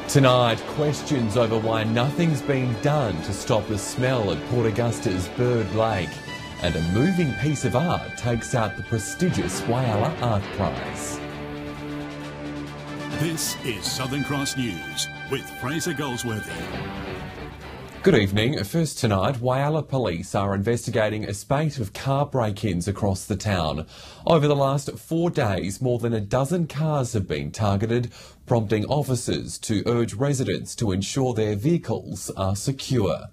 Tonight, questions over why nothing's been done to stop the smell at Port Augusta's Bird Lake. And a moving piece of art takes out the prestigious Whyalla ArtPrize. This is Southern Cross News with Fraser Goldsworthy. Good evening. First tonight, Whyalla police are investigating a spate of car break-ins across the town. Over the last 4 days, more than a dozen cars have been targeted, prompting officers to urge residents to ensure their vehicles are secure.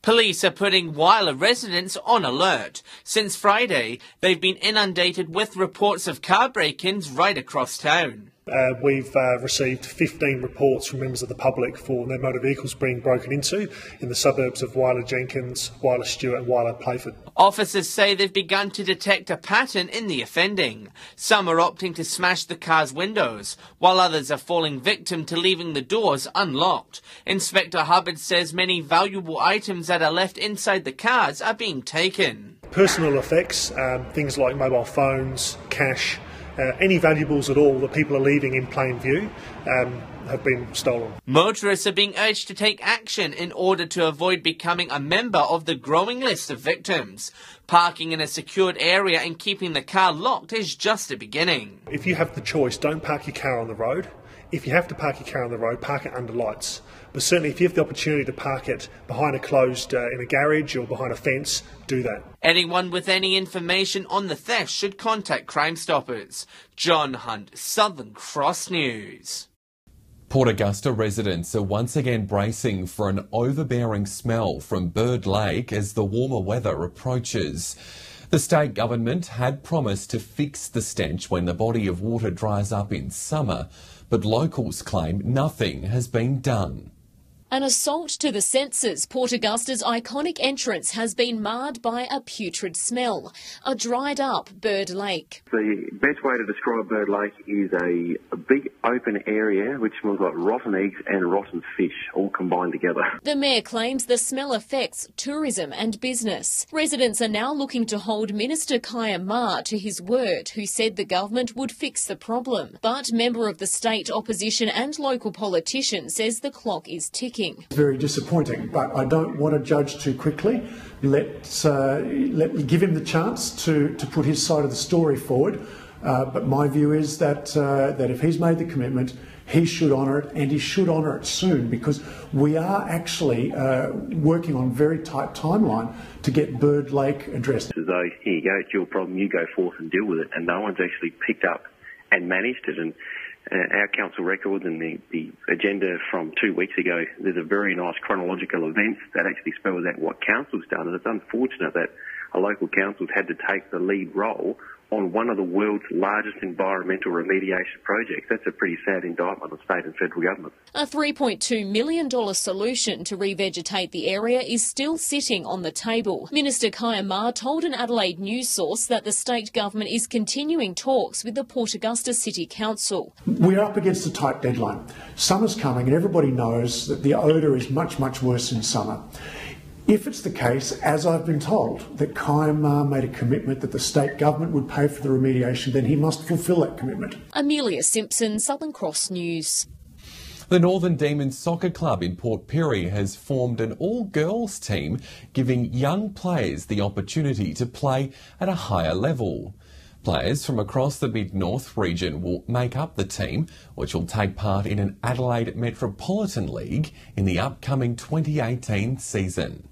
Police are putting Whyalla residents on alert. Since Friday, they've been inundated with reports of car break-ins right across town. We've received 15 reports from members of the public for their motor vehicles being broken into in the suburbs of Whyalla Jenkins, Whyalla Stewart and Whyalla Playford. Officers say they've begun to detect a pattern in the offending. Some are opting to smash the car's windows, while others are falling victim to leaving the doors unlocked. Inspector Hubbard says many valuable items that are left inside the cars are being taken. Personal effects, things like mobile phones, cash, any valuables at all that people are leaving in plain view have been stolen. Motorists are being urged to take action in order to avoid becoming a member of the growing list of victims. Parking in a secured area and keeping the car locked is just a beginning. If you have the choice, don't park your car on the road. If you have to park your car on the road, park it under lights. But certainly if you have the opportunity to park it behind a closed, in a garage or behind a fence, do that. Anyone with any information on the theft should contact Crime Stoppers. John Hunt, Southern Cross News. Port Augusta residents are once again bracing for an overbearing smell from Bird Lake as the warmer weather approaches. The state government had promised to fix the stench when the body of water dries up in summer, but locals claim nothing has been done. An assault to the senses, Port Augusta's iconic entrance has been marred by a putrid smell, a dried-up Bird Lake. The best way to describe Bird Lake is a big open area which smells like rotten eggs and rotten fish all combined together. The Mayor claims the smell affects tourism and business. Residents are now looking to hold Minister Kaya Ma to his word, who said the government would fix the problem. But member of the state opposition and local politician says the clock is ticking. It's very disappointing, but I don't want to judge too quickly. Let me give him the chance to put his side of the story forward. But my view is that if he's made the commitment, he should honour it, and he should honour it soon, because we are actually working on a very tight timeline to get Bird Lake addressed. As though, here you go, it's your problem, you go forth and deal with it, and no one's actually picked up and managed it. And our council records and the agenda from 2 weeks ago, there's a very nice chronological event that actually spells out what council's done. And it's unfortunate that a local council's had to take the lead role on one of the world's largest environmental remediation projects. That's a pretty sad indictment of state and federal government. A $3.2 million solution to revegetate the area is still sitting on the table. Minister Kaya Ma told an Adelaide news source that the state government is continuing talks with the Port Augusta City Council. We're up against a tight deadline. Summer's coming and everybody knows that the odour is much, much worse in summer. If it's the case, as I've been told, that Kaya Ma made a commitment that the state government would pay for the remediation, then he must fulfil that commitment. Amelia Simpson, Southern Cross News. The Northern Demons Soccer Club in Port Pirie has formed an all-girls team, giving young players the opportunity to play at a higher level. Players from across the Mid-North region will make up the team, which will take part in an Adelaide Metropolitan League in the upcoming 2018 season.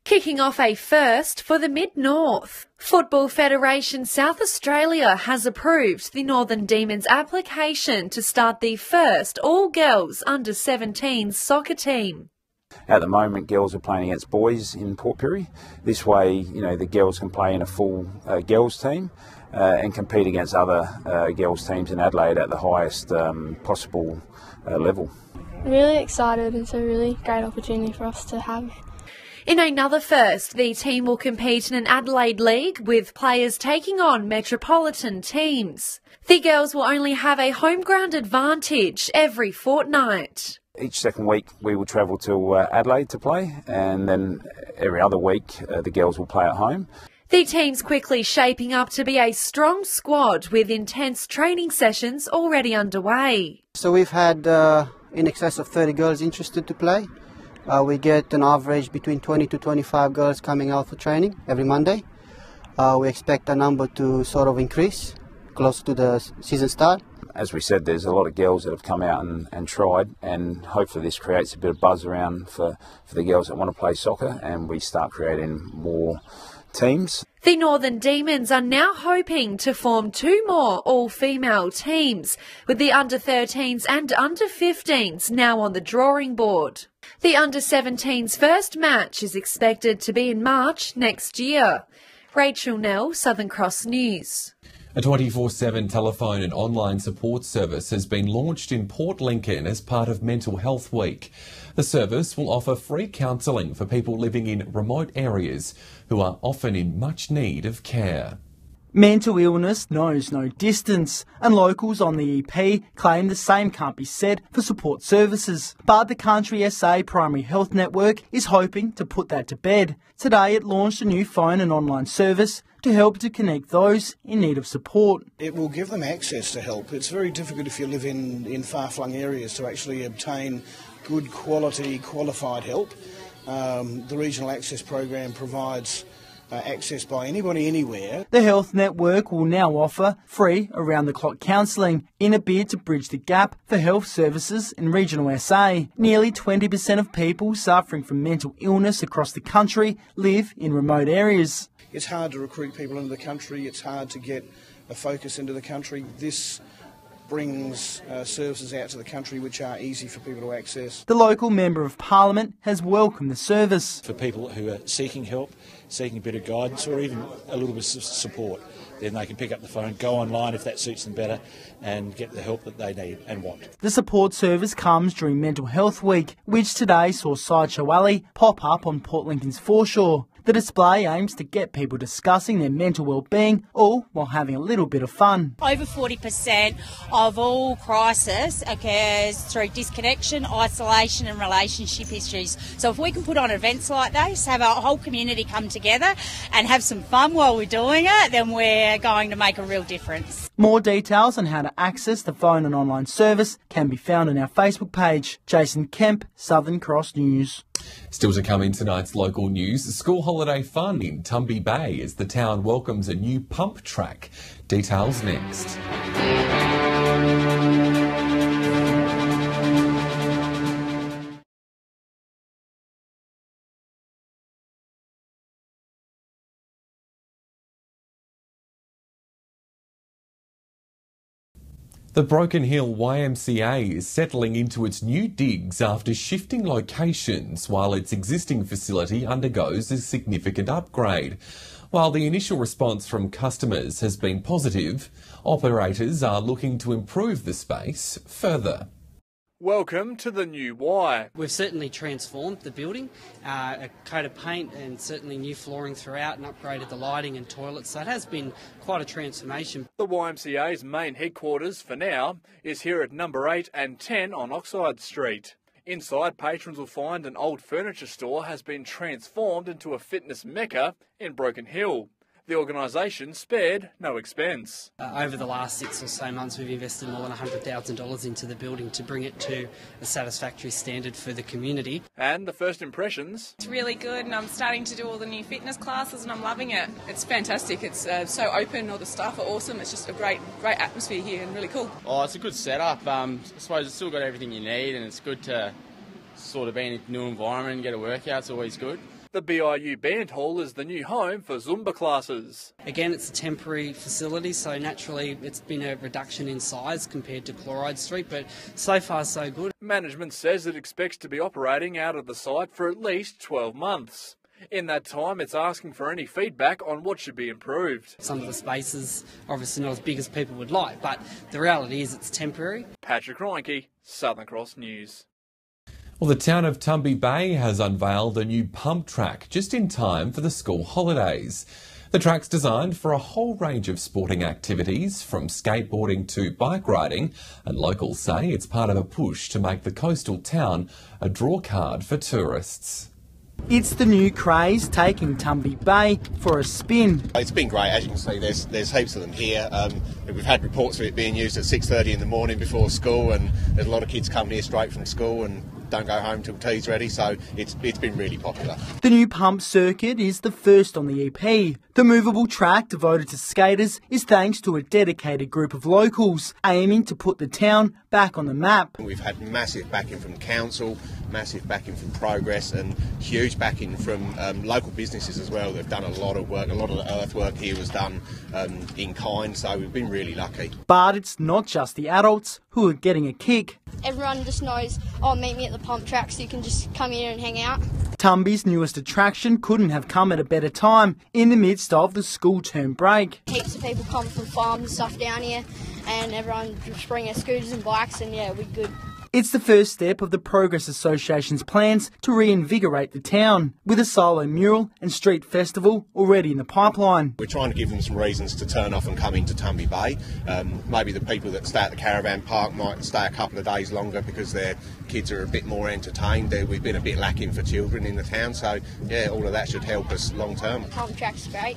Kicking off a first for the Mid-North. Football Federation South Australia has approved the Northern Demons application to start the first all-girls under-17 soccer team. At the moment, girls are playing against boys in Port Pirie. This way, the girls can play in a full girls team and compete against other girls teams in Adelaide at the highest possible level. Really excited. It's a really great opportunity for us to have. In another first, the team will compete in an Adelaide League with players taking on metropolitan teams. The girls will only have a home ground advantage every fortnight. Each second week we will travel to Adelaide to play, and then every other week the girls will play at home. The team's quickly shaping up to be a strong squad with intense training sessions already underway. So we've had in excess of 30 girls interested to play. We get an average between 20 to 25 girls coming out for training every Monday. We expect the number to sort of increase close to the season start. As we said, there's a lot of girls that have come out and tried, and hopefully this creates a bit of buzz around for the girls that want to play soccer, and we start creating more teams. The Northern Demons are now hoping to form 2 more all-female teams, with the under-13s and under-15s now on the drawing board. The under-17s first match is expected to be in March next year. Rachel Nell, Southern Cross News. A 24/7 telephone and online support service has been launched in Port Lincoln as part of Mental Health Week. The service will offer free counselling for people living in remote areas who are often in much need of care. Mental illness knows no distance, and locals on the EP claim the same can't be said for support services. But the Country SA Primary Health Network is hoping to put that to bed. Today it launched a new phone and online service to help to connect those in need of support. It will give them access to help. It's very difficult if you live in far-flung areas to actually obtain good quality, qualified help. The Regional Access Program provides access by anybody anywhere. The health network will now offer free around-the-clock counselling in a bid to bridge the gap for health services in regional SA. Nearly 20% of people suffering from mental illness across the country live in remote areas. It's hard to recruit people into the country. It's hard to get a focus into the country. This brings services out to the country which are easy for people to access. The local Member of Parliament has welcomed the service. For people who are seeking help, seeking a bit of guidance or even a little bit of support, then they can pick up the phone, go online if that suits them better and get the help that they need and want. The support service comes during Mental Health Week, which today saw Sideshow Whyalla pop up on Port Lincoln's foreshore. The display aims to get people discussing their mental well-being, all while having a little bit of fun. Over 40% of all crisis occurs through disconnection, isolation and relationship issues. So if we can put on events like this, have our whole community come together and have some fun while we're doing it, then we're going to make a real difference. More details on how to access the phone and online service can be found on our Facebook page. Jason Kemp, Southern Cross News. Still to come in tonight's local news, school holiday fun in Tumby Bay as the town welcomes a new pump track. Details next. The Broken Hill YMCA is settling into its new digs after shifting locations while its existing facility undergoes a significant upgrade. While the initial response from customers has been positive, operators are looking to improve the space further. Welcome to the new Y. We've certainly transformed the building, a coat of paint and certainly new flooring throughout and upgraded the lighting and toilets, so it has been quite a transformation. The YMCA's main headquarters for now is here at number 8 and 10 on Oxide Street. Inside, patrons will find an old furniture store has been transformed into a fitness mecca in Broken Hill. The organisation spared no expense. Over the last 6 or so months, we've invested more than $100,000 into the building to bring it to a satisfactory standard for the community. And the first impressions? It's really good, and I'm starting to do all the new fitness classes and I'm loving it. It's fantastic. It's so open, all the staff are awesome. It's just a great atmosphere here and really cool. Oh, it's a good setup. I suppose it's still got everything you need, and it's good to sort of be in a new environment and get a workout. It's always good. The BIU Band Hall is the new home for Zumba classes. Again, it's a temporary facility, so naturally it's been a reduction in size compared to Chloride Street, but so far so good. Management says it expects to be operating out of the site for at least 12 months. In that time, it's asking for any feedback on what should be improved. Some of the spaces are obviously not as big as people would like, but the reality is it's temporary. Patrick Reinke, Southern Cross News. Well, the town of Tumby Bay has unveiled a new pump track just in time for the school holidays. The track's designed for a whole range of sporting activities, from skateboarding to bike riding, and locals say it's part of a push to make the coastal town a draw card for tourists. It's the new craze taking Tumby Bay for a spin. It's been great, as you can see. There's heaps of them here. We've had reports of it being used at 6:30 in the morning before school, and there's a lot of kids coming here straight from school and don't go home till tea's ready, so it's been really popular. The new pump circuit is the first on the EP. The movable track devoted to skaters is thanks to a dedicated group of locals aiming to put the town back on the map. We've had massive backing from council, massive backing from Progress, and huge backing from local businesses as well. They've done a lot of work. A lot of the earthwork here was done in kind, so we've been really lucky. But it's not just the adults who are getting a kick. Everyone just knows, oh, meet me at the pump track, so you can just come here and hang out. Tumby's newest attraction couldn't have come at a better time in the midst of the school term break. Heaps of people come from farms and stuff down here, and everyone just bring their scooters and bikes, and yeah, we're good. It's the first step of the Progress Association's plans to reinvigorate the town, with a solo mural and street festival already in the pipeline. We're trying to give them some reasons to turn off and come into Tumby Bay. Maybe the people that stay at the caravan park might stay a couple of days longer because their kids are a bit more entertained. We've been a bit lacking for children in the town, so yeah, all of that should help us long term. The pump track's great.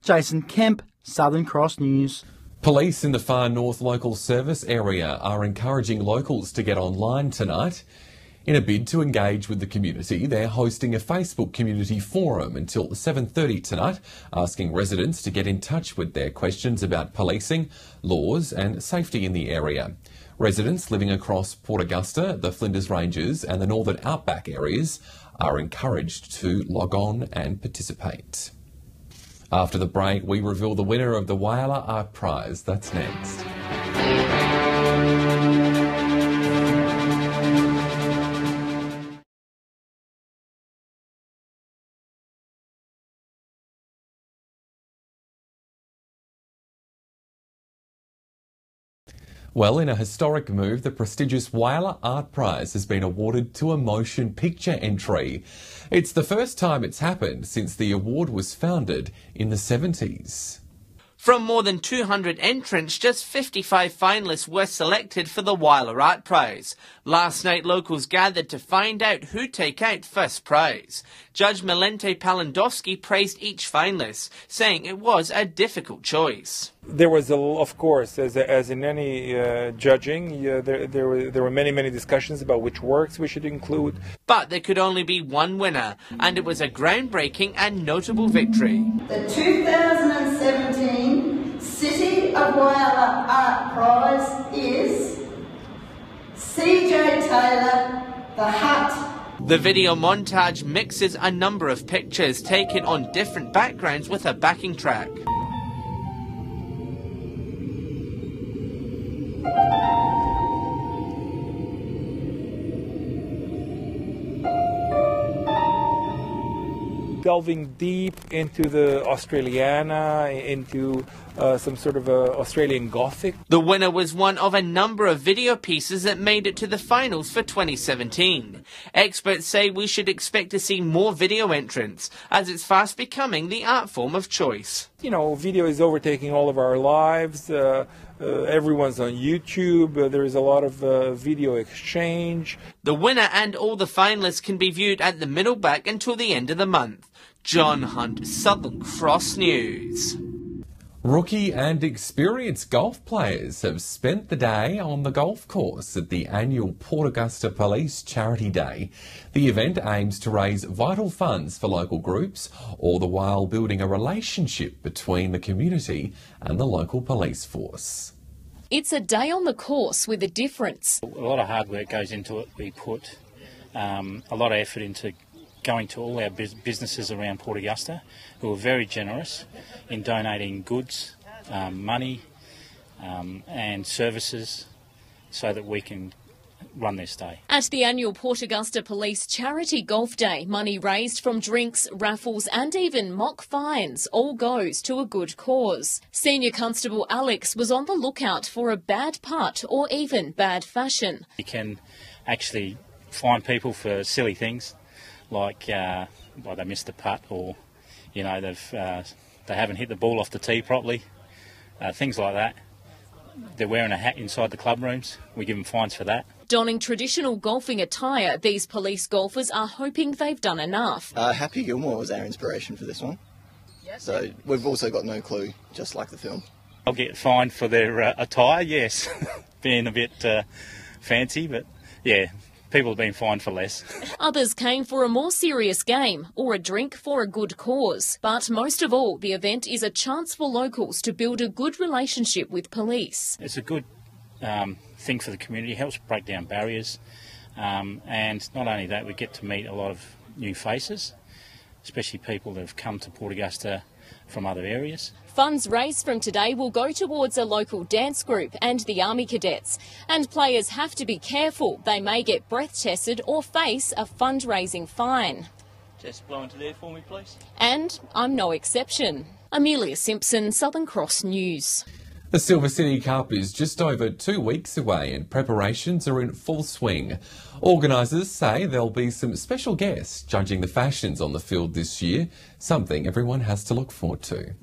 Jason Kemp, Southern Cross News. Police in the Far North Local Service area are encouraging locals to get online tonight. In a bid to engage with the community, they're hosting a Facebook community forum until 7:30 tonight, asking residents to get in touch with their questions about policing, laws and safety in the area. Residents living across Port Augusta, the Flinders Ranges and the Northern Outback areas are encouraged to log on and participate. After the break, we reveal the winner of the Whyalla ArtPrize. That's next. Well, in a historic move, the prestigious Whyalla ArtPrize has been awarded to a motion picture entry. It's the first time it's happened since the award was founded in the 70s. From more than 200 entrants, just 55 finalists were selected for the Whyalla ArtPrize. Last night, locals gathered to find out who'd take out first prize. Judge Milente Palandowski praised each finalist, saying it was a difficult choice. There was, of course, as in any judging, there were many discussions about which works we should include. But there could only be one winner, and it was a groundbreaking and notable victory. The 2017 City of Whyalla Art Prize is CJ Taylor, The Hut. The video montage mixes a number of pictures taken on different backgrounds with a backing track. Delving deep into the Australiana, into some sort of Australian Gothic. The winner was one of a number of video pieces that made it to the finals for 2017. Experts say we should expect to see more video entrants, as it's fast becoming the art form of choice. You know, video is overtaking all of our lives. Everyone's on YouTube. There is a lot of video exchange. The winner and all the finalists can be viewed at the Middleback until the end of the month. John Hunt, Southern Cross News. Rookie and experienced golf players have spent the day on the golf course at the annual Port Augusta Police Charity Day. The event aims to raise vital funds for local groups, all the while building a relationship between the community and the local police force. It's a day on the course with a difference. A lot of hard work goes into it. We put a lot of effort into going to all our businesses around Port Augusta, who are very generous in donating goods, money and services so that we can run this day. At the annual Port Augusta Police Charity Golf Day, money raised from drinks, raffles and even mock fines all goes to a good cause. Senior Constable Alex was on the lookout for a bad putt or even bad fashion. You can actually fine people for silly things, like they missed a putt, or you know they haven't hit the ball off the tee properly, things like that. They're wearing a hat inside the club rooms. We give them fines for that. Donning traditional golfing attire, these police golfers are hoping they've done enough. Happy Gilmore was our inspiration for this one. So we've also got no clue, just like the film. I'll get fined for their attire, yes. Being a bit fancy, but yeah, people have been fined for less. Others came for a more serious game or a drink for a good cause. But most of all, the event is a chance for locals to build a good relationship with police. It's a good thing for the community, helps break down barriers, and not only that, we get to meet a lot of new faces, especially people that have come to Port Augusta from other areas. Funds raised from today will go towards a local dance group and the Army Cadets. And players have to be careful. They may get breath tested or face a fundraising fine. Just blow into there for me, please. And I'm no exception. Amelia Simpson, Southern Cross News. The Silver City Cup is just over 2 weeks away and preparations are in full swing. Organisers say there'll be some special guests judging the fashions on the field this year, something everyone has to look forward to.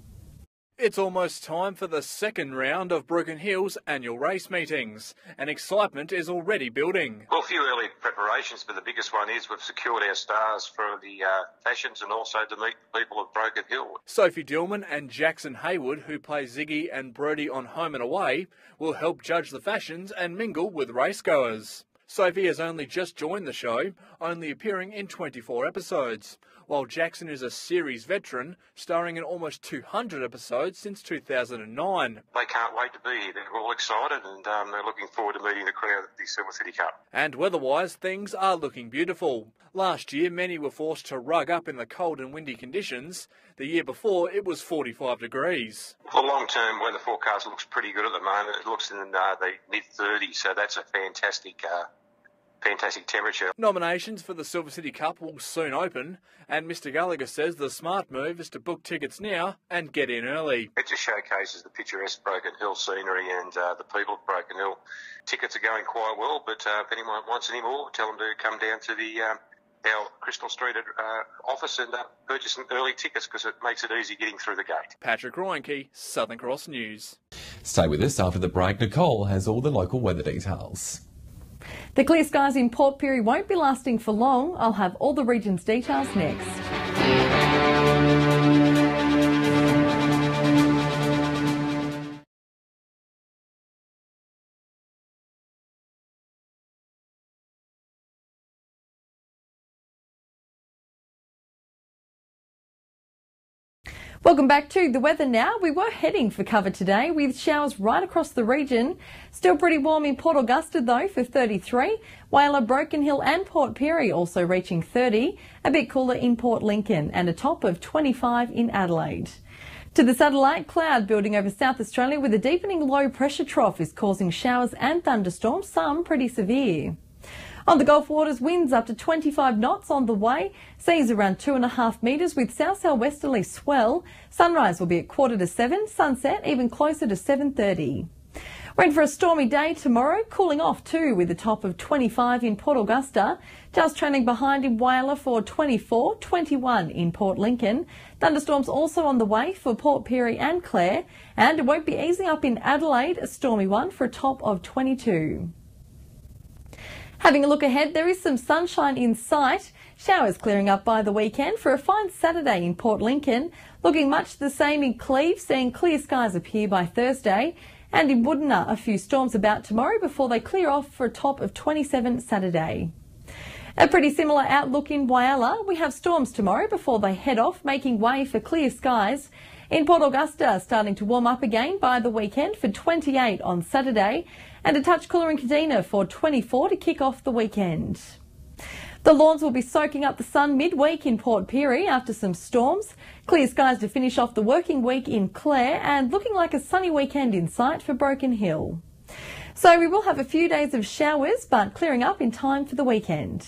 It's almost time for the second round of Broken Hill's annual race meetings, and excitement is already building. Well, a few early preparations, but the biggest one is we've secured our stars for the fashions and also to meet the people of Broken Hill. Sophie Dillman and Jackson Haywood, who play Ziggy and Brody on Home and Away, will help judge the fashions and mingle with racegoers. Sophie has only just joined the show, only appearing in 24 episodes, while Jackson is a series veteran, starring in almost 200 episodes since 2009. They can't wait to be here. They're all excited and they're looking forward to meeting the crowd at the Silver City Cup. And weather-wise, things are looking beautiful. Last year, many were forced to rug up in the cold and windy conditions. The year before, it was 45 degrees. The long-term weather forecast looks pretty good at the moment. It looks in the mid-30s, so that's a fantastic temperature. Nominations for the Silver City Cup will soon open, and Mr Gallagher says the smart move is to book tickets now and get in early. It just showcases the picturesque Broken Hill scenery and the people of Broken Hill. Tickets are going quite well, but if anyone wants any more, tell them to come down to our Crystal Street office and purchase some early tickets because it makes it easy getting through the gate. Patrick Roinke, Southern Cross News. Stay with us after the break. Nicole has all the local weather details. The clear skies in Port Pirie won't be lasting for long. I'll have all the region's details next. Welcome back to the weather now. We were heading for cover today with showers right across the region. Still pretty warm in Port Augusta though for 33. Whyalla, Broken Hill and Port Pirie also reaching 30. A bit cooler in Port Lincoln and a top of 25 in Adelaide. To the satellite, cloud building over South Australia with a deepening low pressure trough is causing showers and thunderstorms, some pretty severe. On the Gulf waters, winds up to 25 knots on the way, seas around 2.5 metres with south-southwesterly swell. Sunrise will be at 6:45, sunset even closer to 7:30. We're in for a stormy day tomorrow, cooling off too with a top of 25 in Port Augusta. Just trailing behind in Whyalla for 24, 21 in Port Lincoln. Thunderstorms also on the way for Port Pirie and Clare. And it won't be easy up in Adelaide, a stormy one for a top of 22. Having a look ahead, there is some sunshine in sight. Showers clearing up by the weekend for a fine Saturday in Port Lincoln. Looking much the same in Cleve, seeing clear skies appear by Thursday. And in Woodena, a few storms about tomorrow before they clear off for a top of 27 Saturday. A pretty similar outlook in Whyalla. We have storms tomorrow before they head off, making way for clear skies. In Port Augusta, starting to warm up again by the weekend for 28 on Saturday. And a touch cooler in Kadina for 24 to kick off the weekend. The lawns will be soaking up the sun midweek in Port Pirie after some storms. Clear skies to finish off the working week in Clare and looking like a sunny weekend in sight for Broken Hill. So we will have a few days of showers, but clearing up in time for the weekend.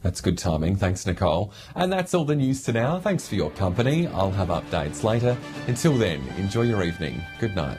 That's good timing. Thanks, Nicole. And that's all the news to now. Thanks for your company. I'll have updates later. Until then, enjoy your evening. Good night.